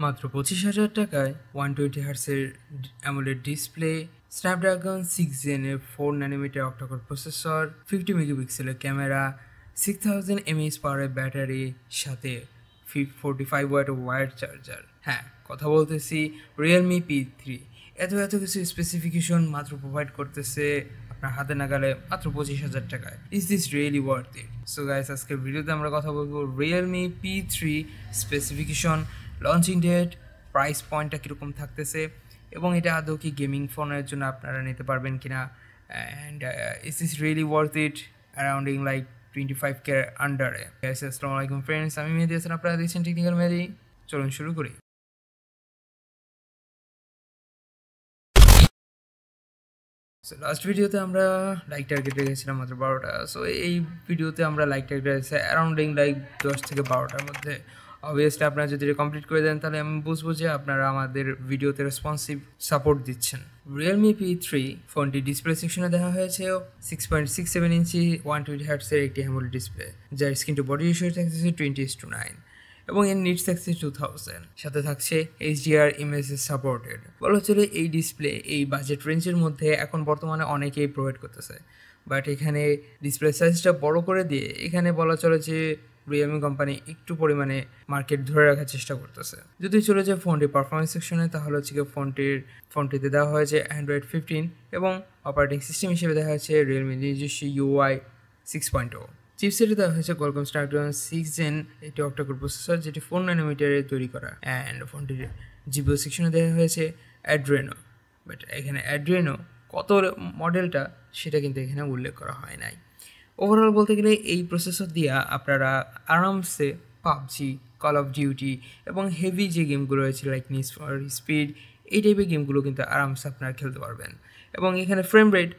মাত্র 25,000 টাকায় 120 হার্সের অ্যামোলেড ডিসপ্লে, স্ন্যাপড্রাগন 6 জেনের 4 ন্যানোমিটার অক্টাকোর প্রসেসর, 50 মেগাপিক্সেলের ক্যামেরা, 6000 mAh পাওয়ারের ব্যাটারি, সাথে 45 ওয়াট ওয়্যার চার্জার। হ্যাঁ, কথা বলতেছি রিয়েলমি P3। এত কিছু স্পেসিফিকেশন মাত্র প্রোভাইড করতেছে আপনার হাতে নাগালে মাত্র 25,000 টাকায়। Is this really worth it? So guys, আজকের ভিডিওতে আমরা কথা বলবো Realme P3 specification, launching date, price পয়েন্টটা কীরকম থাকতেছে, এবং এটা আদৌ কি গেমিং ফোনের জন্য আপনারা নিতে পারবেন কিনা, and is this really worth it arounding like 25K আন্ডারে। আসসালামু আলাইকুম ফ্রেন্ডস, আমি মেহেদি হাসান, আপনারা দেখছেন টেকনিক্যাল মেহেদি। চলুন শুরু করি। সো লাস্ট ভিডিওতে আমরা লাইক টার্গেট রেখেছিলাম মাত্র 12টা। সো এই ভিডিওতে আমরা লাইক টার্গেট রেখেছি অ্যারাউন্ডিং লাইক 10 থেকে 12টার মধ্যে। অবভিয়াসলি আপনারা যদি এটা কমপ্লিট করে দেন তাহলে আমি বুঝবো যে আপনারা আমাদের ভিডিওতে রেসপন্সিভ সাপোর্ট দিচ্ছেন। রিয়েলমি P3 ফোনটি ডিসপ্লে সেকশনে দেখা হয়েছে 6.67 ইঞ্চি 120 হার্টসের একটি অ্যামোলেড ডিসপ্লে, যার স্ক্রিন টু বডি রেশিও থাকছে 20:9 এবং এর নিট থাকছে 2000। সাথে থাকছে HDR ইমেজেস সাপোর্টেড। বলা চলে এই ডিসপ্লে এই বাজেট রেঞ্জের মধ্যে এখন বর্তমানে অনেকেই প্রোভাইড করতেছে, বাট এখানে ডিসপ্লে সাইজটা বড় করে দিয়ে এখানে বলা চলে যে রিয়েলমি কোম্পানি একটু পরিমাণে মার্কেট ধরে রাখার চেষ্টা করতেছে। যদি চলে যায় ফোনটির পারফরমেন্স সেকশনে, তাহলে হচ্ছে ফোনটিতে দেওয়া হয়েছে Android 15 এবং অপারেটিং সিস্টেম হিসেবে দেখা হয়েছে রিয়েলমি নিজস্ব UI 6.0। চিপসেটে দেওয়া হয়েছে Qualcomm Snapdragon 6 Gen একটি অক্টাকোর প্রসেসর, যেটি 4 ন্যানোমিটারে তৈরি করা, অ্যান্ড ফোনটির জিপিইউ সেকশনে দেওয়া হয়েছে Adreno। বাট এখানে Adreno কত মডেলটা সেটা কিন্তু এখানে উল্লেখ করা হয় নাই। ওভারঅল বলতে গেলে এই প্রসেসর দিয়ে আপনারা আরামসে পাবজি, কল অফ ডিউটি এবং হেভি যে গেমগুলো রয়েছে লাইক নিড ফর স্পিড, এই টাইপের গেমগুলো কিন্তু আরামসে আপনারা খেলতে পারবেন। এবং এখানে ফ্রেম রেট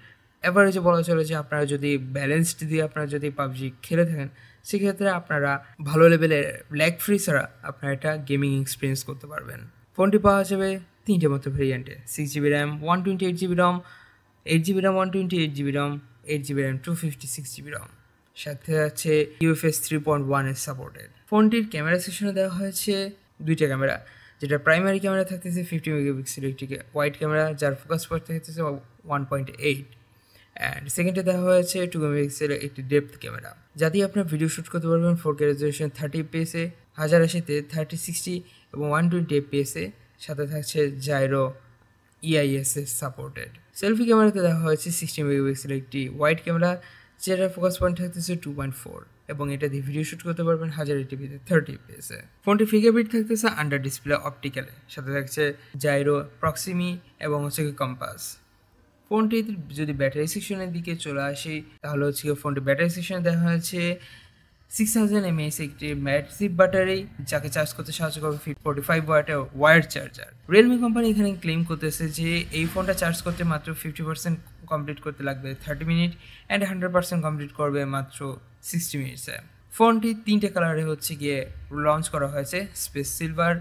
অ্যাভারেজে বলা চলে যে আপনারা যদি ব্যালেন্সড দিয়ে আপনারা যদি পাবজি খেলে থাকেন, সেক্ষেত্রে আপনারা ভালো লেভেলের ল্যাগ ফ্রি ছাড়া আপনারা এটা গেমিং এক্সপিরিয়েন্স করতে পারবেন। ফোনটি পাওয়া যাবে 3টে মতো ভেরিয়েন্টে: 6GB র্যাম, 128GB রম, 8GB র্যাম, 128GB রম, 8GB র্যাম, 256GB রম। সাথে আছে UFS 3.1 এর সাপোর্টেড। ফোনটির ক্যামেরা সেকশনে দেওয়া হয়েছে 2টা ক্যামেরা, যেটা প্রাইমারি ক্যামেরা থাকতেছে 50 মেগাপিক্সেলের একটি ওয়াইড ক্যামেরা, যার ফোকাস পয়েন্ট থাকতেছে 1.8, অ্যান্ড সেকেন্ডে দেওয়া হয়েছে 2 মেগাপিক্সেলের একটি ডেপথ ক্যামেরা, যা দিয়ে আপনার ভিডিও শ্যুট করতে পারবেন 4K রেজলিউশন 30 fps-এ, 1080-তে 3060 এবং 120 fps-এ। সাথে থাকছে জাইরো EISS সাপোর্টেড। সেলফি ক্যামেরাতে দেওয়া হয়েছে 60 মেগাপিক্সেলের একটি ওয়াইড ক্যামেরা, যেটার ফোকাস পয়েন্ট থাকতেছে 2.4 এবং এটা দিয়ে ভিডিও শ্যুট করতে পারবেন 1080p-তে 30 fps-এ। ফোনটি ফিঙ্গারপ্রিন্ট থাকতেছে আন্ডার ডিসপ্লে অপটিক্যালে। সাথে থাকছে জাইরো, প্রক্সিমি এবং হচ্ছে কম্পাস। ফোনটির যদি ব্যাটারি সেকশনের দিকে চলে আসি, তাহলে হচ্ছে ফোনটি ব্যাটারি সেকশনে দেখা হয়েছে 6000 mAh একটি ম্যাসিভ ব্যাটারি, যাকে চার্জ করতে সাহায্য করবে 45 ওয়াটের ওয়্যার চার্জার। রিয়েলমি কোম্পানি এখানে ক্লেম করতেছে যে এই ফোনটা চার্জ করতে মাত্র 50% কমপ্লিট করতে লাগবে 30 মিনিট, অ্যান্ড 100% কমপ্লিট করবে মাত্র 60 মিনিটসে। ফোনটি 3টে কালারে হচ্ছে গিয়ে লঞ্চ করা হয়েছে: space silver,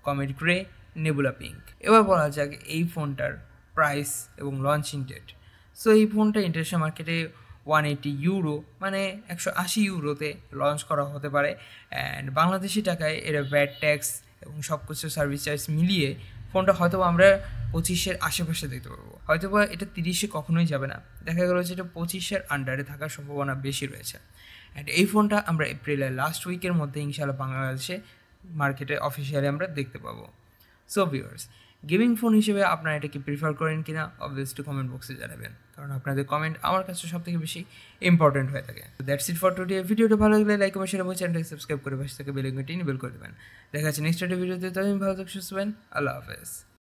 comet grey, nebula pink. এবার বলা যাক এই ফোনটার প্রাইস এবং লঞ্চিং ডেট। সো এই ফোনটা ইন্টারন্যাশনাল মার্কেটে 180 ইউরো মানে 180 ইউরোতে লঞ্চ করা হতে পারে, অ্যান্ড বাংলাদেশি টাকায় এর ভ্যাট ট্যাক্স এবং সব কিছু সার্ভিস চার্জ মিলিয়ে ফোনটা হয়তো আমরা 25-এর আশেপাশে দেখতে পারবো। হয়তো বা এটা 30-এ কখনোই যাবে না, দেখা গেলো যে এটা 25-এর আন্ডারে থাকার সম্ভাবনা বেশি রয়েছে। অ্যান্ড এই ফোনটা আমরা এপ্রিলের লাস্ট উইকের মধ্যে ইনশাআল্লাহ বাংলাদেশে মার্কেটে অফিসিয়ালি আমরা দেখতে পাবো। সো ভিউয়ার্স, গেমিং ফোন হিসেবে আপনারা এটাকে প্রিফার করেন কিনা অবভিয়াসলি কমেন্ট বক্সে জানাবেন, কারণ আপনাদের কমেন্ট আমার কাছে সবথেকে বেশি ইম্পর্টেন্ট হয়ে থাকে। That's it for today. ভিডিওটা ভালো লাগলে লাইক কমেন্ট শেয়ার এবং চ্যানেলটাকে সাবস্ক্রাইব করে পাশে থেকে বেল আইকনটি ইনেবল করে দেবেন। দেখা যাচ্ছে নেক্সট ভিডিওতে। ততদিন ভালো থাকবেন, সুস্থ থাকবেন। আল্লাহ হাফেজ।